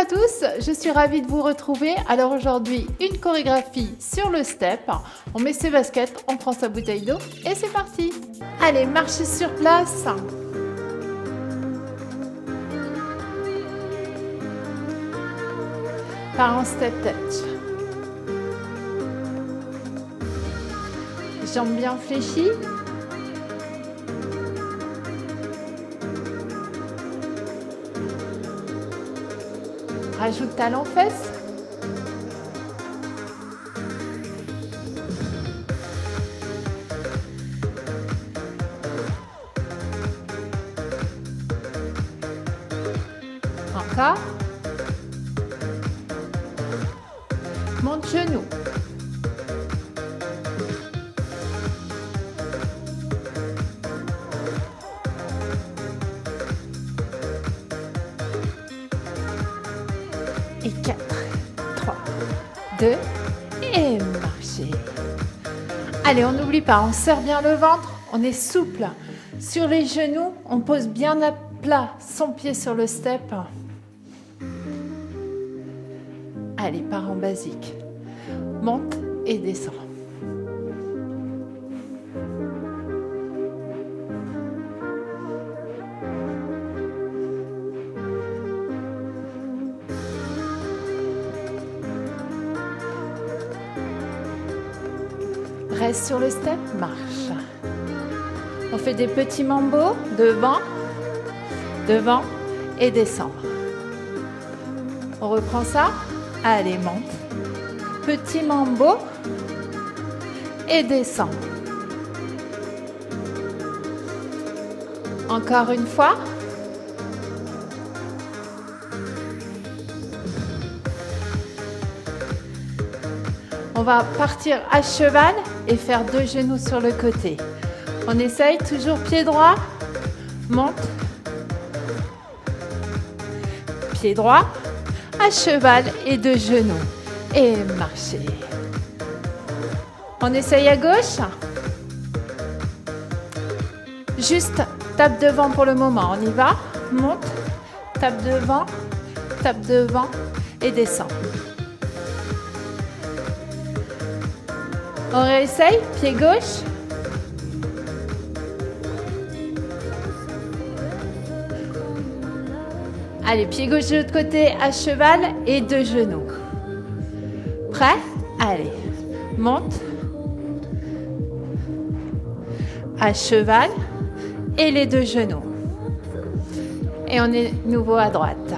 à tous, je suis ravie de vous retrouver. Alors aujourd'hui, une chorégraphie sur le step. On met ses baskets, on prend sa bouteille d'eau et c'est parti. Allez, marchez sur place. Par un step touch. Jambes bien fléchies. Rajoute talon fesses. Encore. Monte genou. Et 4, 3, 2 et marchez. Allez, on n'oublie pas, on serre bien le ventre, on est souple sur les genoux, on pose bien à plat son pied sur le step. Allez, part en basique. Monte et descend. Reste sur le step, marche. On fait des petits mambos, devant et descend. On reprend ça. Allez, monte. Petit mambo et descend. Encore une fois. On va partir à cheval et faire 2 genoux sur le côté. On essaye, toujours pied droit, monte, pied droit, à cheval et 2 genoux. Et marchez. On essaye à gauche. Juste tape devant pour le moment. On y va, monte, tape devant et descend. On réessaye, pied gauche. Allez, pied gauche de l'autre côté, à cheval et 2 genoux. Prêt? Allez, monte. À cheval et les 2 genoux. Et on est nouveau à droite.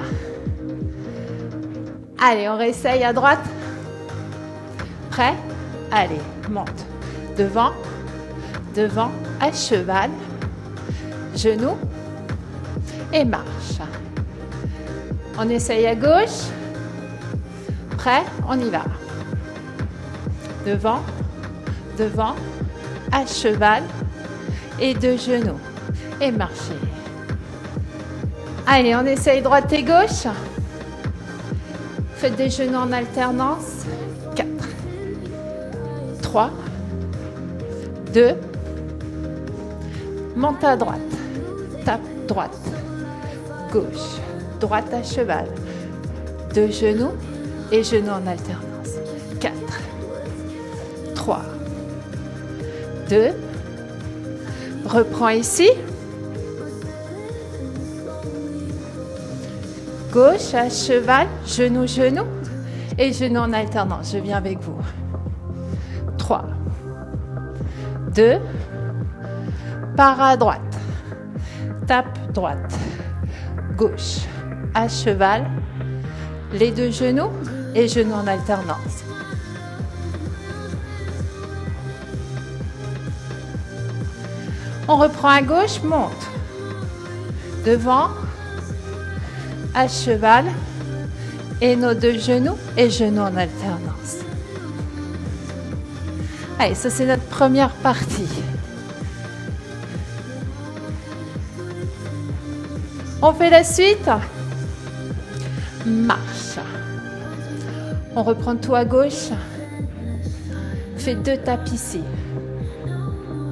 Allez, on réessaye à droite. Prêt? Allez, monte. Devant, à cheval, genou et marche. On essaye à gauche. Prêt? On y va. Devant, à cheval et 2 genoux et marchez. Allez, on essaye droite et gauche. Faites des genoux en alternance. 4, 3, 2, monte à droite, tape droite, gauche, droite à cheval, 2 genoux et genoux en alternance. 4, 3, 2, reprends ici, gauche à cheval, genou, et genoux en alternance. Je viens avec vous. 3, 2, pars à droite, tape droite, gauche, à cheval, les 2 genoux et genoux en alternance. On reprend à gauche, monte, devant, à cheval et nos 2 genoux et genoux en alternance. Allez, ça c'est notre première partie. On fait la suite. Marche. On reprend tout à gauche. Fais 2 tapes ici.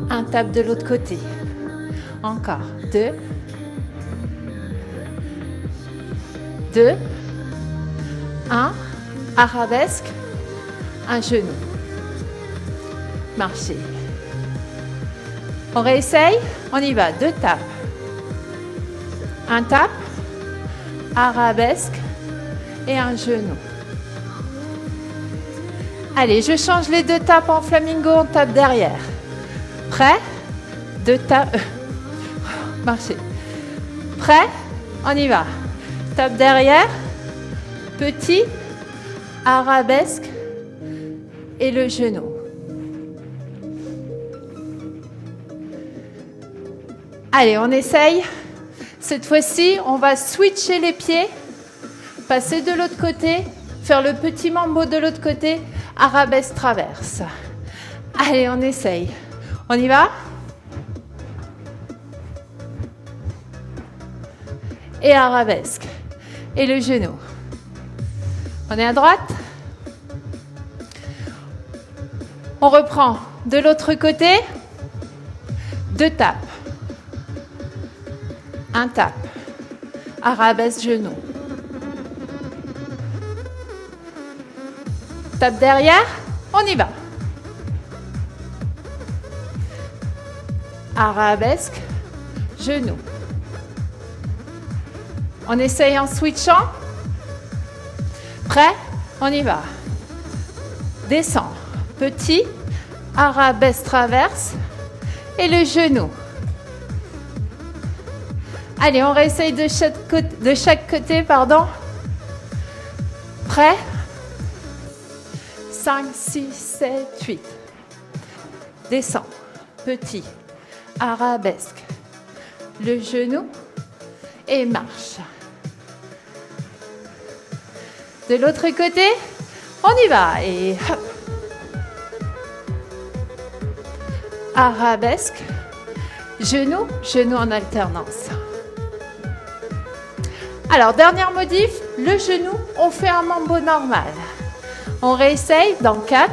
Un tape de l'autre côté. Encore. 2. 2. Un, arabesque, un genou. Marchez. On réessaye, on y va, 2 tapes. Un tape, arabesque et un genou. Allez, je change les 2 tapes en flamingo, on tape derrière. Prêt? 2 tapes. Marchez. Prêt? On y va. Tape derrière. Petit, arabesque et le genou. Allez, on essaye. Cette fois-ci, on va switcher les pieds, passer de l'autre côté, faire le petit mambo de l'autre côté, arabesque traverse. Allez, on essaye. On y va? Et arabesque. Et le genou. On est à droite. On reprend de l'autre côté. 2 tapes. Un tape. Arabesque, genou. Tape derrière. On y va. Arabesque, genou. On essaye en switchant. Prêt? On y va. Descend. Petit, arabesque traverse et le genou. Allez, on réessaye de chaque côté, pardon. Prêt? 5, 6, 7, 8. Descend. Petit, arabesque. Le genou et marche. De l'autre côté, on y va et hop. Arabesque, genou, genou en alternance. Alors, dernière modif, le genou, on fait un mambo normal. On réessaye dans 4,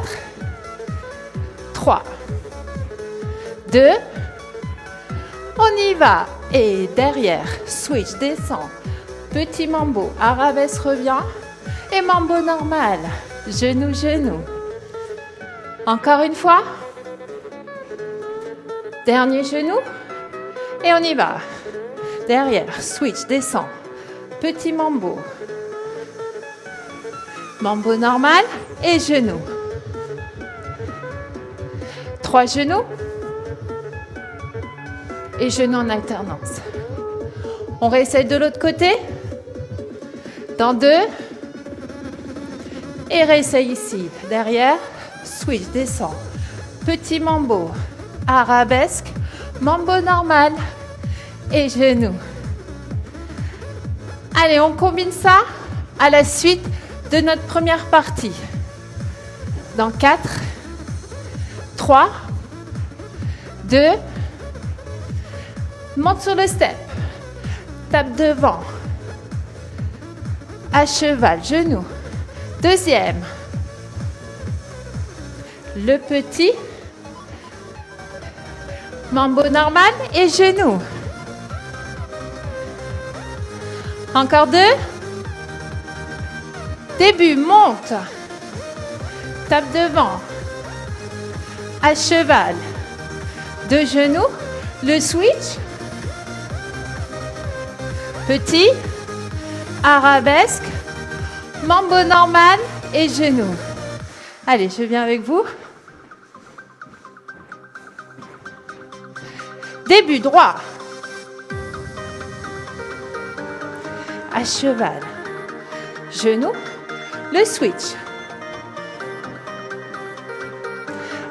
3, 2, on y va. Et derrière, switch, descend, petit mambo, arabesque revient et mambo normal, genou, genou. Encore une fois. Dernier genou. Et on y va. Derrière, switch, descend, petit mambo. Mambo normal et genou. 3 genoux. Et genoux en alternance. On réessaye de l'autre côté. Dans 2. Et réessaye ici. Derrière, switch, descend. Petit mambo, arabesque, mambo normal et genou. Allez, on combine ça à la suite de notre première partie. Dans 4, 3, 2, monte sur le step, tape devant, à cheval, genou. Deuxième, le petit, mambo normal et genou. Encore 2. Début, monte, tape devant, à cheval, 2 genoux, le switch, petit, arabesque, mambo normal et genou. Allez, je viens avec vous. Début droit. À cheval. Genou. Le switch.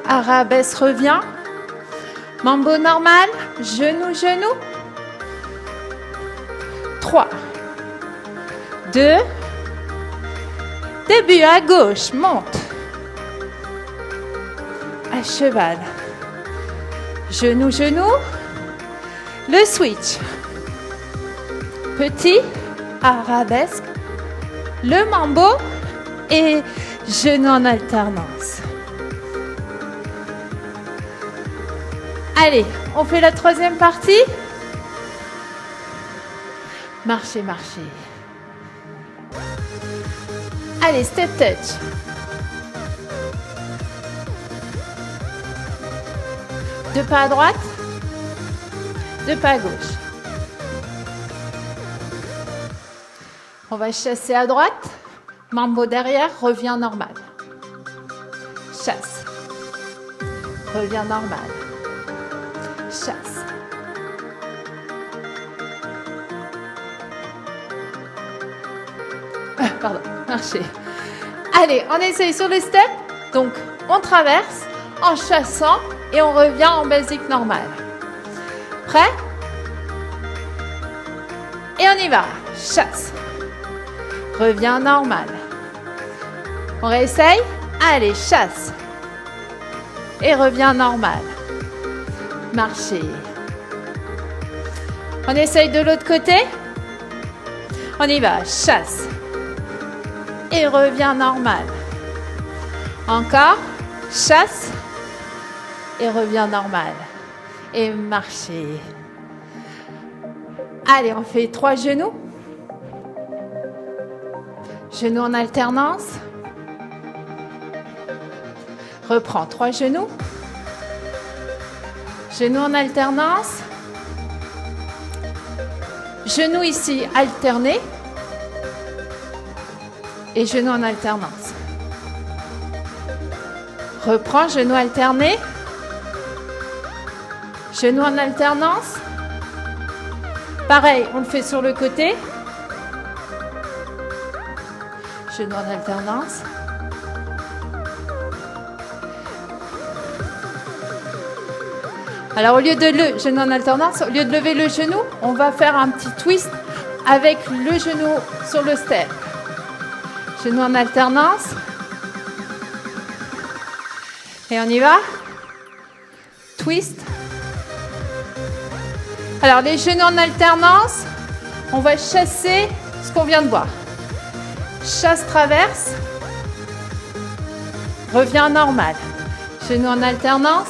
Arabesque revient. Mambo normal. Genou, genou. 3. 2. Début à gauche. Monte. À cheval. Genou, genou. Le switch. Petit, arabesque, le mambo et genou en alternance. Allez, on fait la troisième partie. Marchez, marchez. Allez, step touch. Deux pas à droite, deux pas à gauche. On va chasser à droite, mambo derrière, revient normal. Chasse, revient normal. Chasse. Pardon, marcher. Allez, on essaye sur le step. Donc, on traverse en chassant et on revient en basique normal. Prêt? Et on y va. Chasse. Reviens normal. On réessaye? Allez, chasse. Et reviens normal. Marcher. On essaye de l'autre côté? On y va. Chasse. Et reviens normal. Encore. Chasse. Et reviens normal. Et marcher. Allez, on fait 3 genoux. Genoux en alternance. Reprends 3 genoux. Genoux en alternance. Genoux ici alternés. Et genoux en alternance. Reprends, genoux alternés. Genoux en alternance. Pareil, on le fait sur le côté. Genoux en alternance. Alors, au lieu de genou en alternance, au lieu de lever le genou, on va faire un petit twist avec le genou sur le step. Genou en alternance. Et on y va. Twist. Alors, les genoux en alternance, on va chasser ce qu'on vient de voir. Chasse traverse. Reviens normal. Genoux en alternance.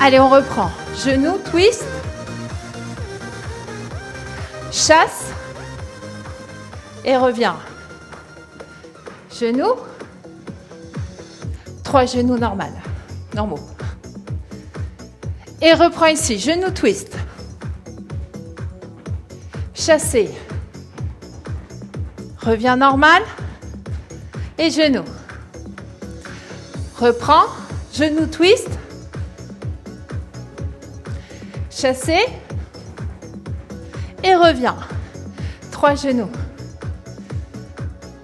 Allez, on reprend. Genou, twist. Chasse. Et reviens. Genou. 3 genoux normaux. Et reprends ici. Genou, twist. Chasser. Reviens normal. Et genou. Reprends. Genou, twist. Chasser. Et reviens. 3 genoux.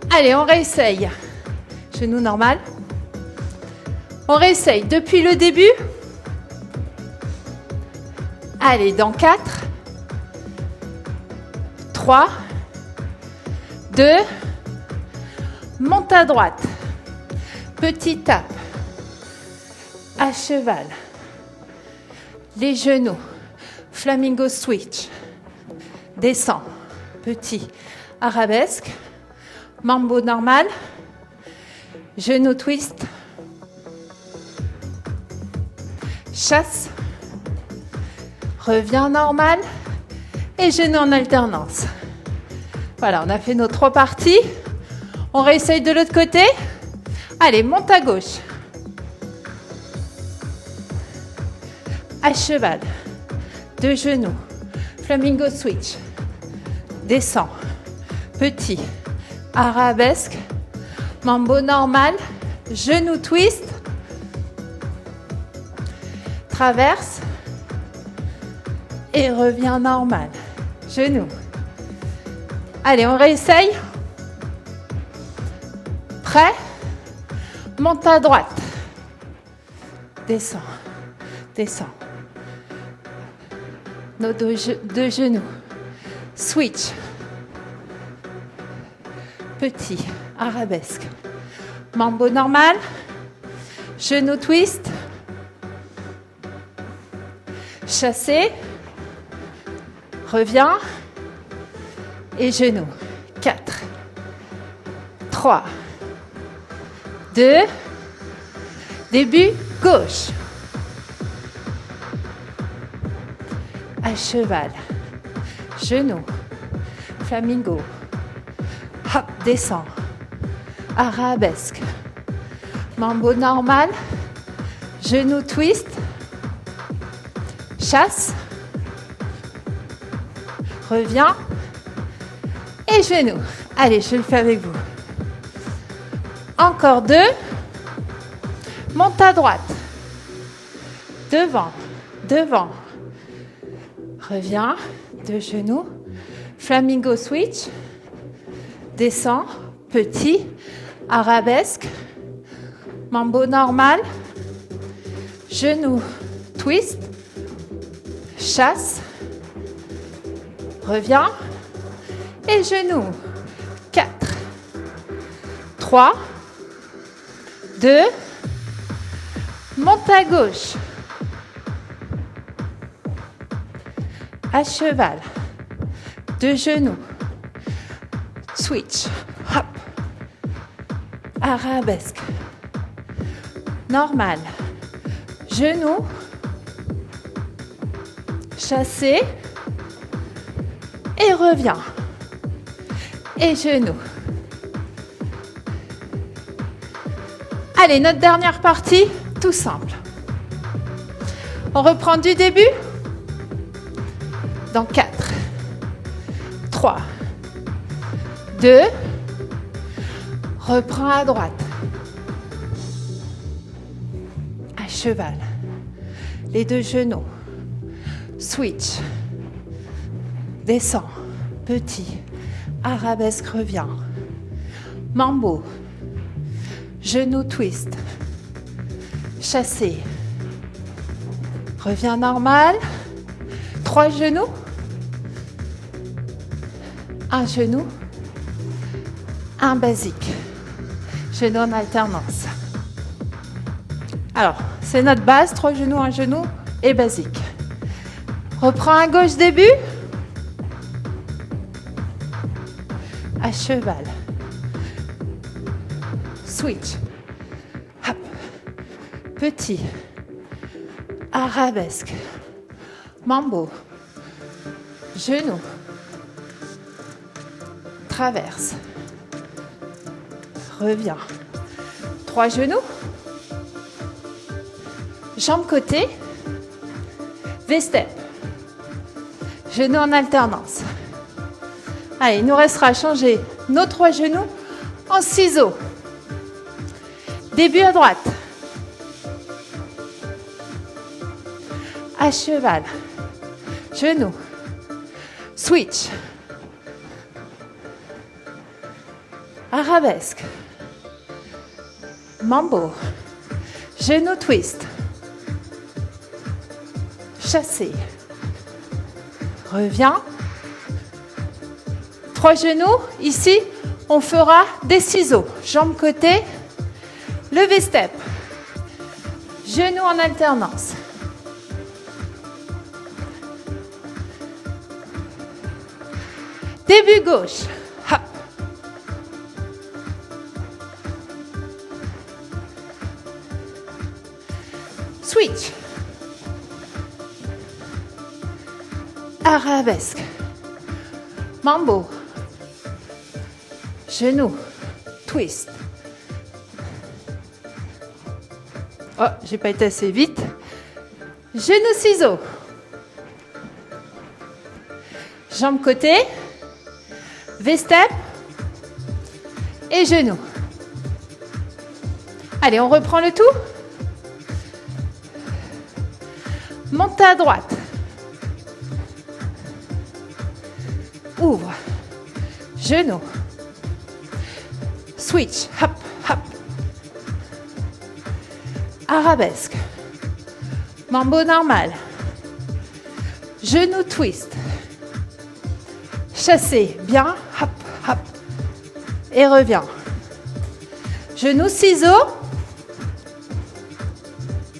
Allez, on réessaye. Genou normal. On réessaye depuis le début. Allez, dans 4, 3, 2, monte à droite. Petit tape. À cheval. Les genoux. Flamingo switch. Descend. Petit. Arabesque. Mambo normal. Genou twist. Chasse. Reviens normal. Et genou en alternance. Voilà, on a fait nos 3 parties. On réessaye de l'autre côté. Allez, monte à gauche. À cheval. 2 genoux. Flamingo switch. Descend. Petit. Arabesque. Mambo normal. Genou twist. Traverse. Et reviens normal. Genou. Allez, on réessaye. Prêt? Monte à droite. Descends. Descends. Nos deux genoux. Switch. Petit. Arabesque. Mambo normal. Genou twist. Chasser. Reviens. Et genou. 4. 3. 2. Début. Gauche. À cheval. Genou. flamingo. Hop, descend. Arabesque. Mambo normal. Genou twist. Chasse. Reviens. Et genou. Allez, je le fais avec vous. Encore 2. Monte à droite. Devant. Devant. Reviens. 2 genoux. Flamingo switch. Descend. Petit. Arabesque. Mambo normal. Genou twist. Chasse. Reviens. Et genou. 4, 3, 2, monte à gauche. À cheval. 2 genoux. Switch. Hop. Arabesque. Normal. Genou. Chassé. Et reviens. Et genoux. Allez, notre dernière partie, tout simple. On reprend du début. Dans 4, 3, 2, reprends à droite. À cheval. Les 2 genoux. Switch. Descend. Petit. Arabesque revient. Mambo. Genou twist. Chassé. Reviens normal. 3 genoux. 1 genou. 1 basique. Genou en alternance. Alors, c'est notre base. 3 genoux, 1 genou et basique. Reprends à gauche début. À cheval. Switch. Hop. Petit. Arabesque. Mambo. Genou. Traverse. Reviens. 3 genoux. Jambes côté. V-step. Genoux en alternance. Allez, il nous restera à changer nos 3 genoux en ciseaux. Début à droite. À cheval. Genou. Switch. Arabesque. Mambo. Genou twist. Chassé. Reviens. 3 genoux. Ici, on fera des ciseaux. Jambes côté. Levé step. Genoux en alternance. Début gauche. Hop. Switch. Arabesque. Mambo. Genou. Twist. Oh, j'ai pas été assez vite. Genou ciseaux. Jambes côté. V-step. Et genou. Allez, on reprend le tout. Monte à droite. Ouvre. Genou. Switch. Hop, hop. Arabesque. Mambo normal. Genou twist. Chassé. Bien. Hop, hop. Et reviens. Genou ciseaux.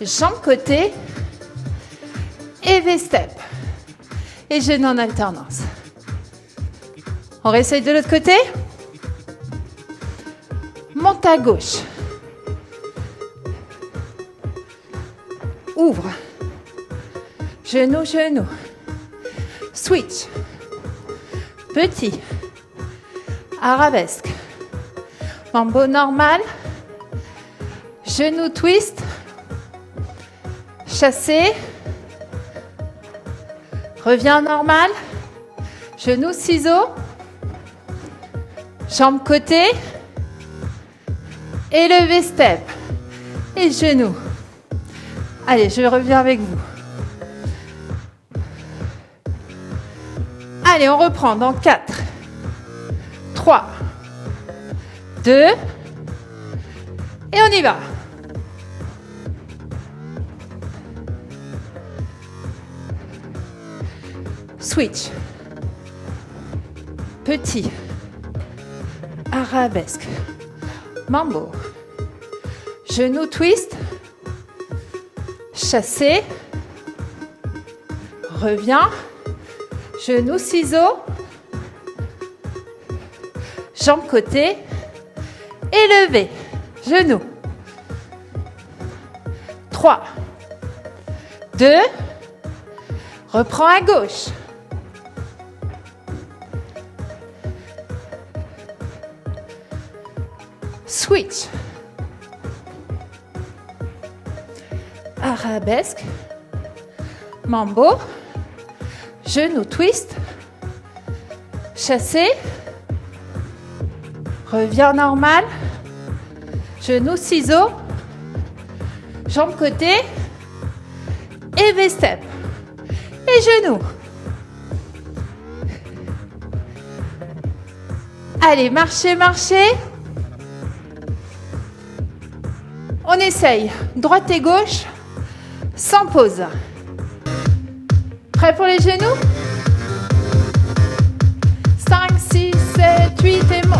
Jambes côté. Et V-step. Et genou en alternance. On réessaye de l'autre côté. Monte à gauche. Ouvre. Genou, genou. Switch. Petit. arabesque. Mambo normal. Genou twist. Chassé. Reviens normal. Genou ciseaux. Jambe côté. Élevé step. Et genou. Allez, je reviens avec vous. Allez, on reprend dans 4, 3, 2, et on y va. Switch. Petit. Arabesque. Mambo. Genou twist. Chassé. Reviens. Genou ciseaux. Jambe côté. Élevé. Genou. 3, 2. Reprends à gauche. Switch. Arabesque. Mambo. Genou twist. Chassé. Reviens normal. Genou ciseaux. Jambe côté. Et V-step. Et genoux. Allez, marchez, marchez. On essaye. Droite et gauche. Sans pause. Prêt pour les genoux? 5, 6, 7, 8 et monte.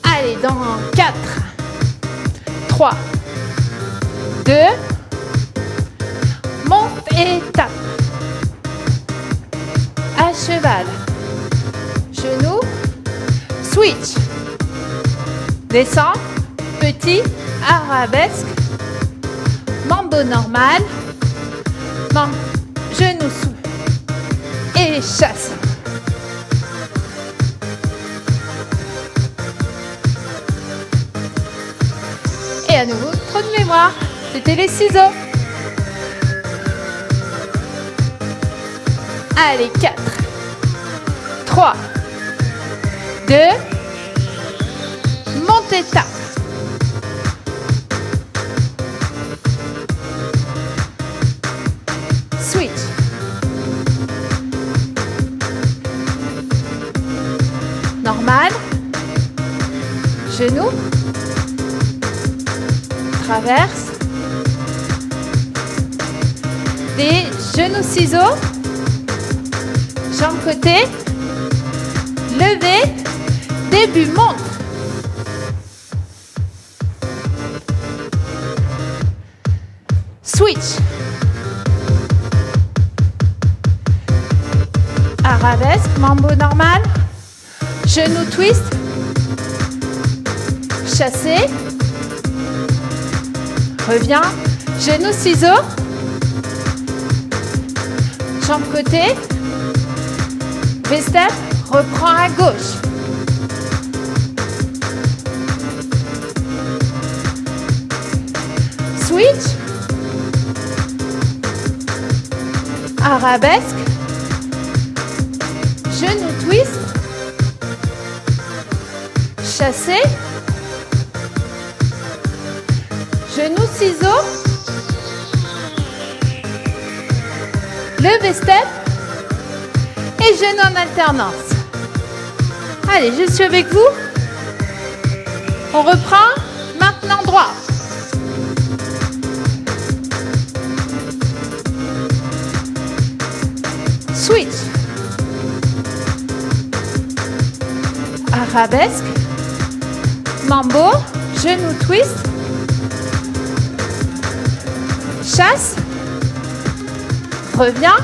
Allez, dans 4, 3, 2, monte et tape. À cheval. Genoux. Switch. Descends. Petit. Arabesque. Mambo normal. Genou sous. Et chasse. Et à nouveau, trop de mémoire. C'était les ciseaux. Allez, 4, 3, 2, monte et tape. Switch. Normal. Genou. Traverse. Des genoux ciseaux. Jambe côté. Levé. Début, monte. Switch. Arabesque, mambo normal. Genou twist. Chassé. Reviens. Genou ciseaux. Jambe côté. V-step. Reprends à gauche. Switch. Arabesque. Genou twist. Chassé. Genou ciseaux. Levé step. Et genou en alternance. Allez, je suis avec vous. On reprend. Maintenant droit. Switch. Arabesque. Mambo. Genou twist. Chasse. Reviens.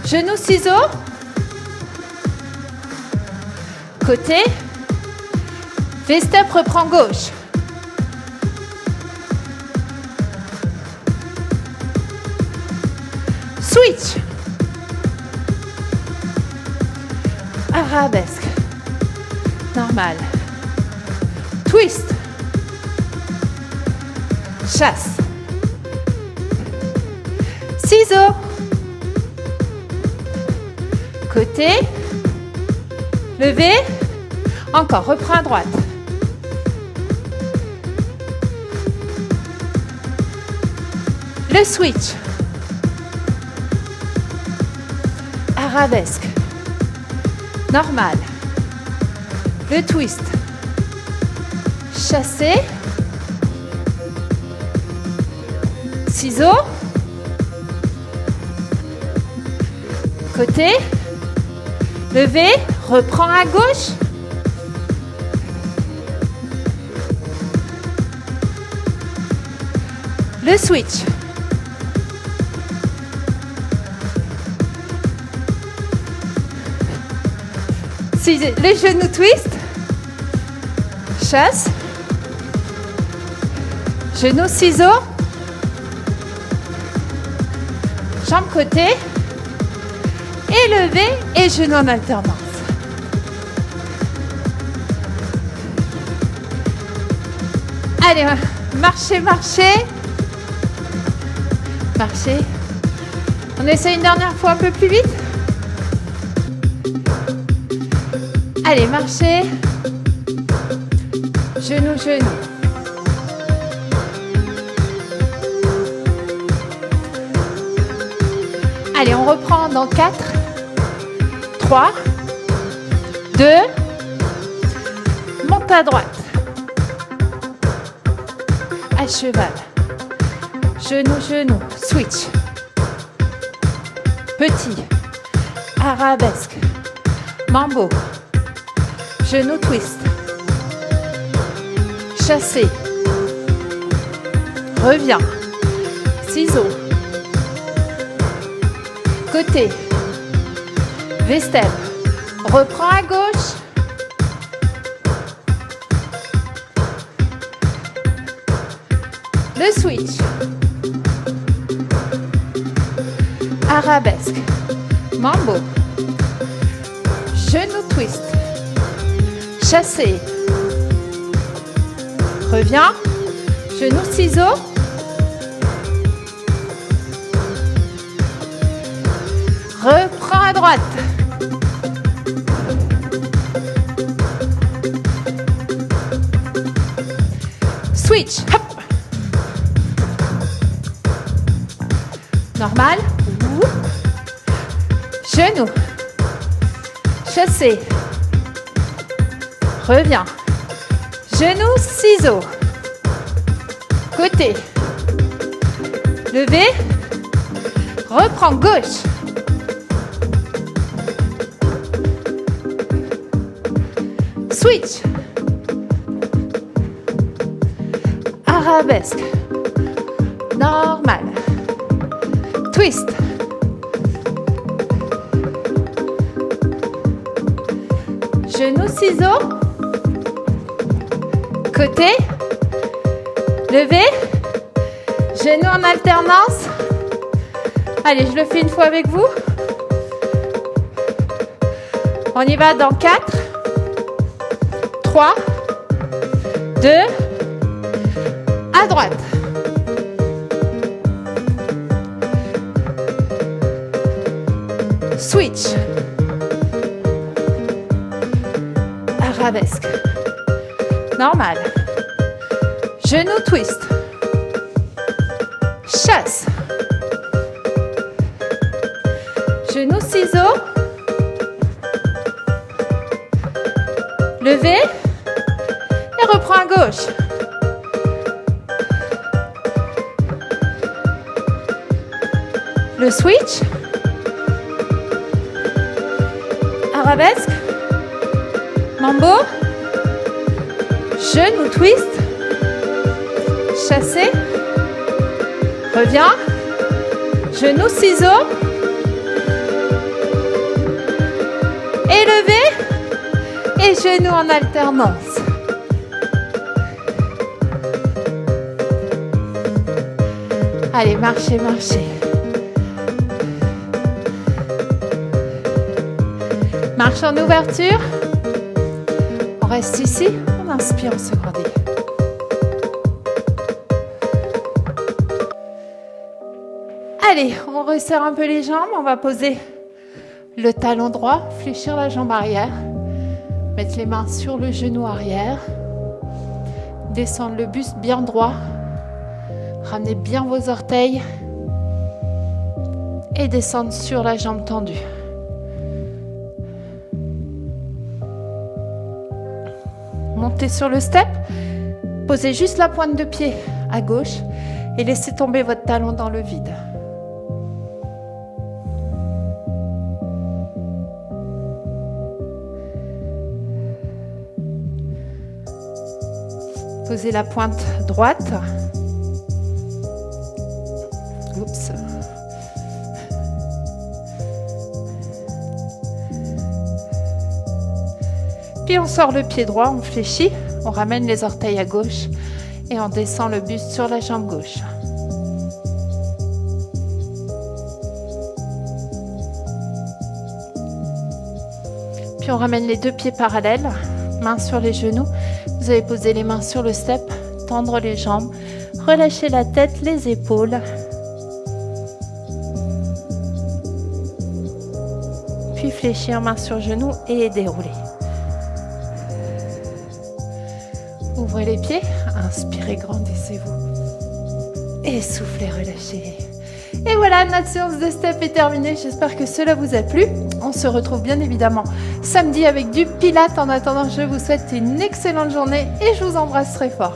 Genou ciseaux. Côté. V-step reprend gauche. Switch. arabesque, normal, twist, chasse, ciseaux, côté, levé, encore, reprends à droite. Le switch, arabesque, normal, le twist, chassé, ciseaux, côté, levé, reprends à gauche, le switch, les genoux twist, chasse, genoux ciseaux, jambes côté, élevé et genoux en alternance. Allez, marchez, marchez, marchez. On essaie une dernière fois un peu plus vite. Allez, marchez. Genoux, genoux. Allez, on reprend dans 4, 3, 2, monte à droite. À cheval. Genoux, genoux. Switch. Petit. Arabesque. Mambo. Genou twist. Chassé. Reviens. Ciseaux. Côté. V-step. Reprends à gauche. Le switch. Arabesque. Mambo. Genou twist. Chassé. Reviens. Genou ciseaux. Reprends à droite. Switch. Hop. Normal. Genou. Chassé. Reviens. Genou, ciseaux. Côté. Levé. Reprends gauche. Switch. Arabesque. Normal. Twist. Genou, ciseaux. Côté. Levé. Genou en alternance. Allez, je le fais une fois avec vous. On y va dans 4, 3, 2, à droite. Switch. Arabesque. Normal. Genou twist. Chasse. Genou ciseaux. Levé. Et reprends à gauche. Le switch. Arabesque. Mambo. Genou twist. Chassé. Reviens. Genou ciseaux. Élevé. Et genou en alternance. Allez, marchez, marchez. Marche en ouverture. On reste ici. On inspire, on se grandit. Allez, on resserre un peu les jambes. On va poser le talon droit, fléchir la jambe arrière. Mettre les mains sur le genou arrière. Descendre le buste bien droit. Ramenez bien vos orteils. Et descendre sur la jambe tendue. Montez sur le step. Posez juste la pointe de pied à gauche et laissez tomber votre talon dans le vide. Posez la pointe droite. Oups. Puis on sort le pied droit, on fléchit, on ramène les orteils à gauche et on descend le buste sur la jambe gauche. Puis on ramène les deux pieds parallèles, mains sur les genoux. Vous allez poser les mains sur le step, tendre les jambes, relâcher la tête, les épaules. Puis fléchir, mains sur genoux et dérouler. Ouvrez les pieds, inspirez, grandissez-vous. Et soufflez, relâchez. Et voilà, notre séance de step est terminée. J'espère que cela vous a plu. On se retrouve bien évidemment samedi avec du Pilates. En attendant, je vous souhaite une excellente journée et je vous embrasse très fort.